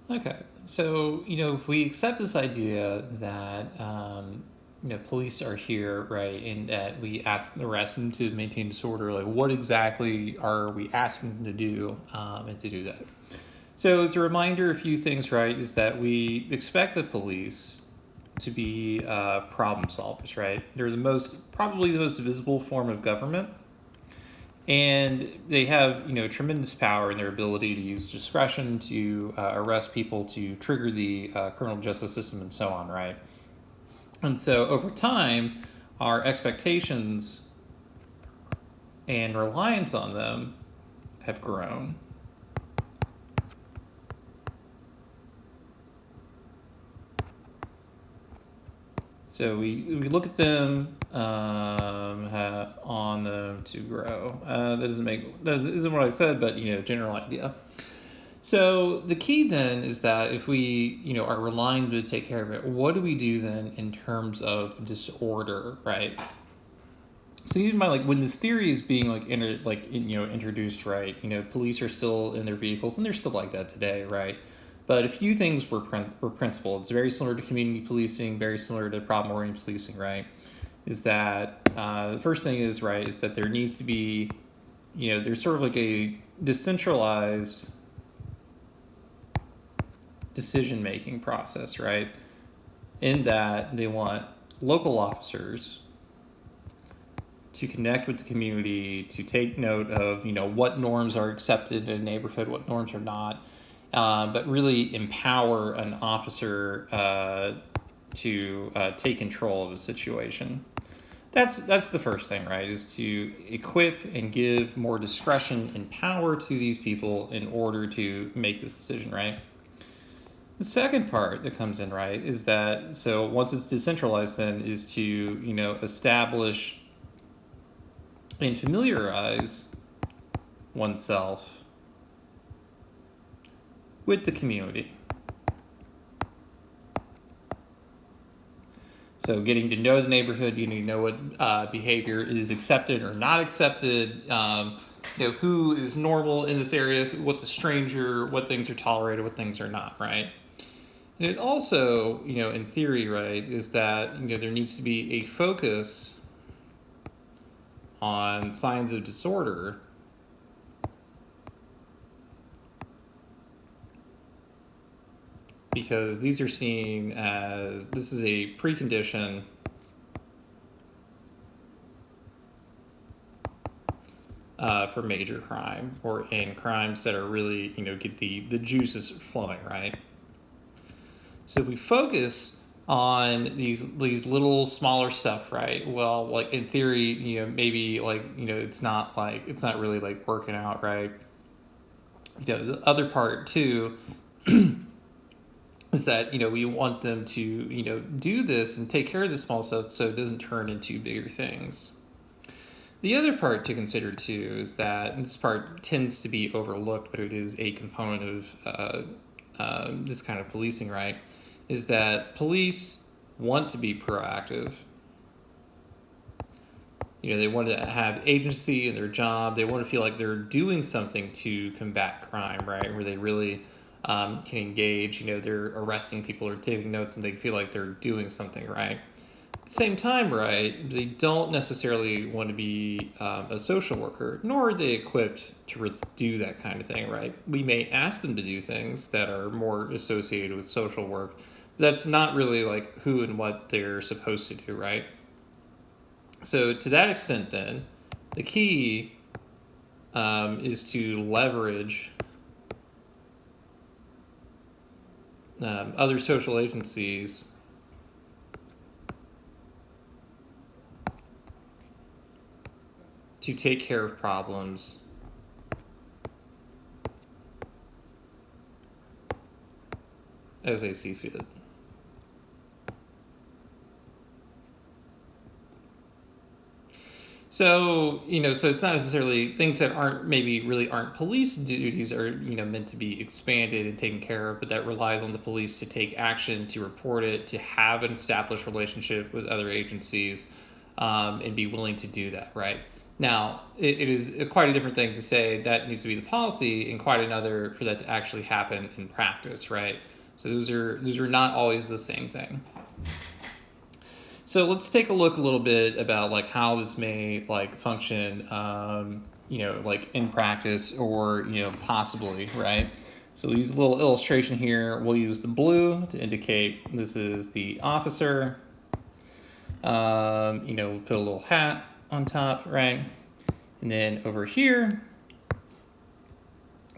Okay, so if we accept this idea that police are here, right, and that we're asking them to maintain disorder, like what exactly are we asking them to do, and to do that? So it's a reminder, a few things, right, is that we expect the police to be problem solvers, right? They're probably the most visible form of government, and they have tremendous power in their ability to use discretion to arrest people, to trigger the criminal justice system, and so on, right? And so over time, our expectations and reliance on them have grown. So we look at them on them to grow. That isn't what I said, but general idea. So the key then is that if we are relying to take care of it, what do we do then in terms of disorder, right? So keep in mind, like when this theory is being introduced, right? Police are still in their vehicles, and they're still like that today, right? But a few things were principled. It's very similar to community policing, very similar to problem-oriented policing, right? Is that the first thing is right is that there needs to be, there's sort of like a decentralized decision-making process, right? In that they want local officers to connect with the community, to take note of what norms are accepted in a neighborhood, what norms are not, but really empower an officer to take control of the situation. That's the first thing, right? Is to equip and give more discretion and power to these people in order to make this decision, right? The second part that comes in, right, is that so once it's decentralized, then is to establish and familiarize oneself with the community. So getting to know the neighborhood, you know what behavior is accepted or not accepted, who is normal in this area, what's a stranger, what things are tolerated, what things are not, right? And it also, in theory, right, is that there needs to be a focus on signs of disorder because these are seen as this is a precondition for major crime or in crimes that are really get the juices flowing, right? So we focus on these little smaller stuff, right? Well, like in theory, maybe it's not really like working out, right? The other part too is that we want them to do this and take care of the small stuff so it doesn't turn into bigger things. The other part to consider too is that, and this part tends to be overlooked, but it is a component of this kind of policing, right? Is that police want to be proactive. They want to have agency in their job. They want to feel like they're doing something to combat crime, right? Where they really can engage. They're arresting people or taking notes, and they feel like they're doing something, right? At the same time, right, they don't necessarily want to be a social worker, nor are they equipped to really do that kind of thing, right? We may ask them to do things that are more associated with social work. But that's not really like who and what they're supposed to do, right? So to that extent, then, the key is to leverage other social agencies to take care of problems as they see fit. So, so it's not necessarily things that aren't police duties are, meant to be expanded and taken care of, but that relies on the police to take action, to report it, to have an established relationship with other agencies, and be willing to do that, right? Now, it is quite a different thing to say that needs to be the policy, and quite another for that to actually happen in practice, right? So those are not always the same thing. So let's take a look a little bit about like how this may like function, like in practice or possibly, right? So we'll use a little illustration here. We'll use the blue to indicate this is the officer. We'll put a little hat on top, right? And then over here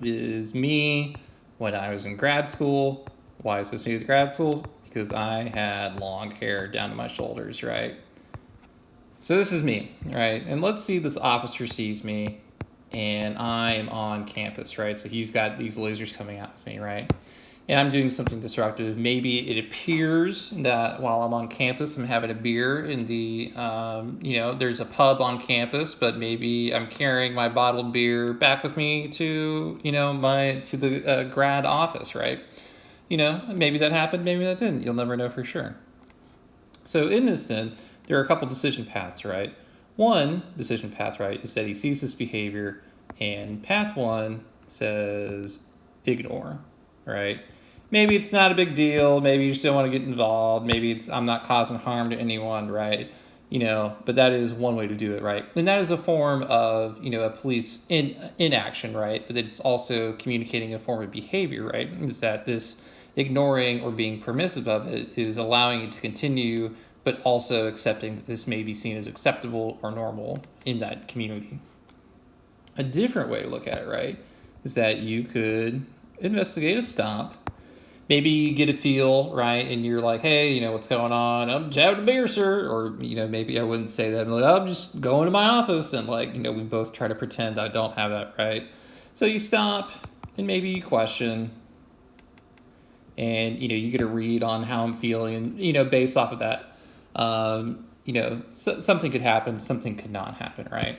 is me when I was in grad school. Why is this me with grad school? Because I had long hair down to my shoulders, right? So this is me, right? And let's see this officer sees me and I'm on campus, right? So he's got these lasers coming out with me, right? And I'm doing something disruptive. Maybe it appears that while I'm on campus, I'm having a beer in the, there's a pub on campus, but maybe I'm carrying my bottled beer back with me to, the grad office, right? Maybe that happened, maybe that didn't. You'll never know for sure. So in this then, there are a couple decision paths, right? One decision path, right, is that he sees this behavior, and path one says ignore, right? Maybe it's not a big deal. Maybe you still want to get involved. Maybe I'm not causing harm to anyone, right? But that is one way to do it, right? And that is a form of, a police inaction, right? But it's also communicating a form of behavior, right? Is that this ignoring or being permissive of it is allowing it to continue, but also accepting that this may be seen as acceptable or normal in that community. A different way to look at it, right, is that you could investigate a stop. Maybe you get a feel, right, and you're like, hey, what's going on? I'm just having a beer, sir. Or, maybe I wouldn't say that. I'm like, I'm just going to my office. And, we both try to pretend I don't have that, right? So you stop, and maybe you question. And, you get a read on how I'm feeling. And, based off of that, something could happen, something could not happen, right?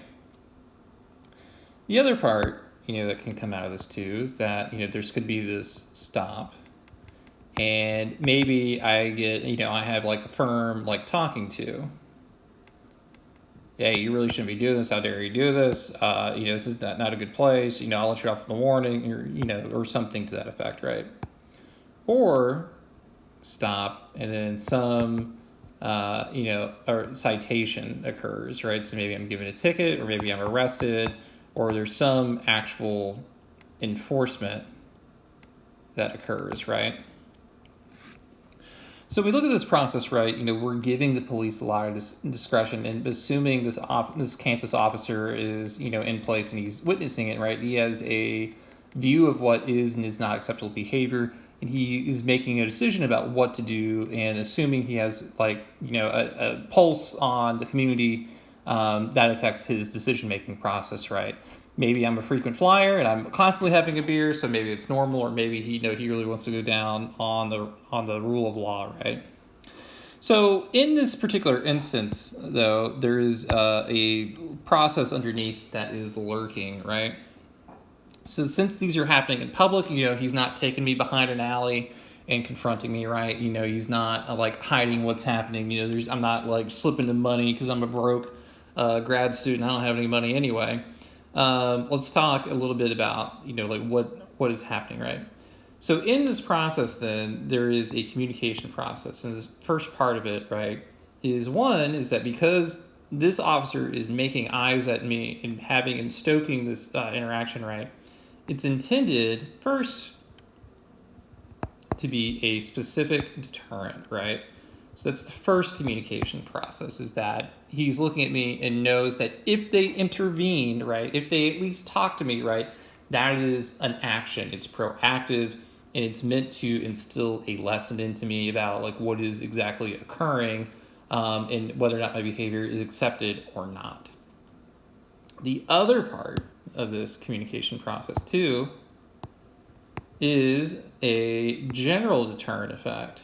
The other part, that can come out of this, too, is that, there could be this stop. And maybe I get, I have like a firm like talking to. Hey, you really shouldn't be doing this. How dare you do this? This is not a good place. I'll let you off in the warning or something to that effect, right? Or stop and then some, or citation occurs, right? So maybe I'm given a ticket or maybe I'm arrested or there's some actual enforcement that occurs, right? So we look at this process, right? We're giving the police a lot of discretion, and assuming this campus officer is, in place and he's witnessing it, right? He has a view of what is and is not acceptable behavior, and he is making a decision about what to do, and assuming he has a pulse on the community, that affects his decision-making process, right? Maybe I'm a frequent flyer and I'm constantly having a beer, so maybe it's normal, or maybe he really wants to go down on the rule of law, right? So in this particular instance, though, there is a process underneath that is lurking, right? So since these are happening in public, he's not taking me behind an alley and confronting me, right? He's not hiding what's happening. I'm not slipping the money because I'm a broke grad student. I don't have any money anyway. Let's talk a little bit about, what is happening, right? So in this process, then, there is a communication process. And this first part of it, right, is that because this officer is making eyes at me and having and stoking this interaction, right, it's intended, first, to be a specific deterrent, right? So that's the first communication process, is that he's looking at me and knows that if they intervene, right, if they at least talk to me, right, that is an action. It's proactive, and it's meant to instill a lesson into me about what is exactly occurring, and whether or not my behavior is accepted or not. The other part of this communication process, too, is a general deterrent effect.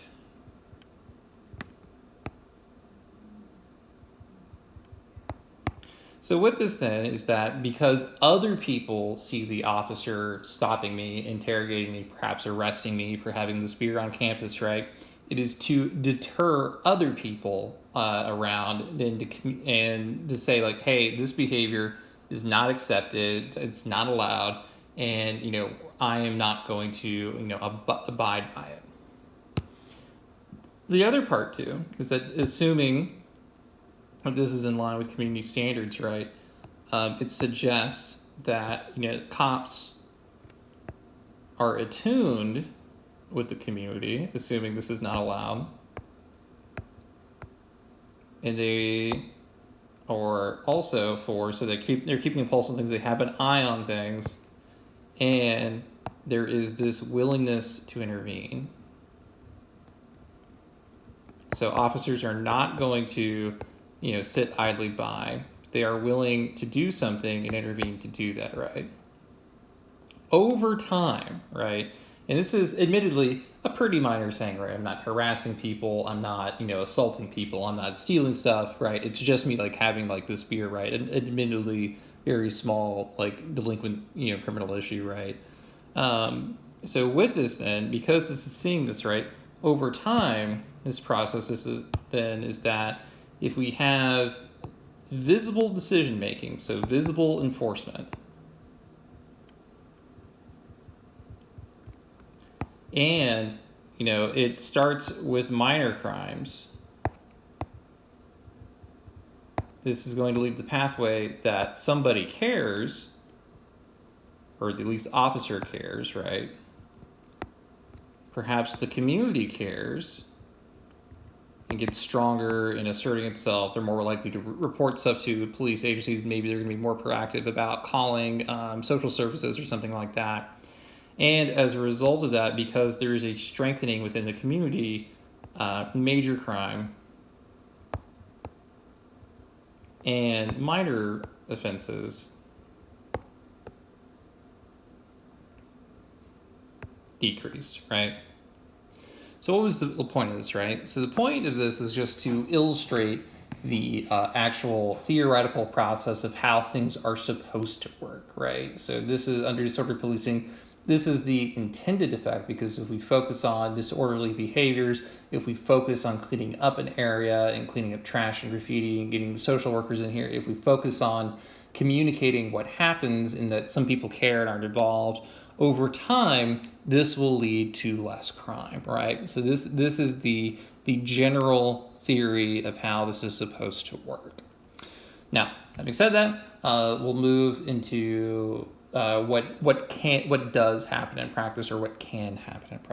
So with this then is that because other people see the officer stopping me, interrogating me, perhaps arresting me for having this beer on campus, right? It is to deter other people around and to say like, hey, this behavior is not accepted, it's not allowed, and I am not going to abide by it. The other part too is that assuming that this is in line with community standards, right? It suggests that cops are attuned with the community, assuming this is not allowed, and they are also so they're keeping a pulse on things, they have an eye on things, and there is this willingness to intervene. So officers are not going to sit idly by. They are willing to do something and intervene to do that, right? Over time, right? And this is admittedly a pretty minor thing, right? I'm not harassing people. I'm not, assaulting people. I'm not stealing stuff, right? It's just me like having like this beer, right? An admittedly very small, like delinquent, criminal issue, right? So with this then, because this is seeing this, right? Over time, this process is that if we have visible decision making, so visible enforcement, and it starts with minor crimes, this is going to lead the pathway that somebody cares, or at least officer cares, right? Perhaps the community cares and gets stronger in asserting itself. They're more likely to report stuff to police agencies. Maybe they're going to be more proactive about calling social services or something like that. And as a result of that, because there is a strengthening within the community, major crime and minor offenses decrease, right? So what was the point of this, right? So the point of this is just to illustrate the actual theoretical process of how things are supposed to work, right? So this is under disorderly policing. This is the intended effect, because if we focus on disorderly behaviors, if we focus on cleaning up an area and cleaning up trash and graffiti and getting social workers in here, if we focus on communicating what happens and that some people care and aren't involved, over time, this will lead to less crime, right? So this is the general theory of how this is supposed to work. Now, having said that, we'll move into what does happen in practice, or what can happen in practice.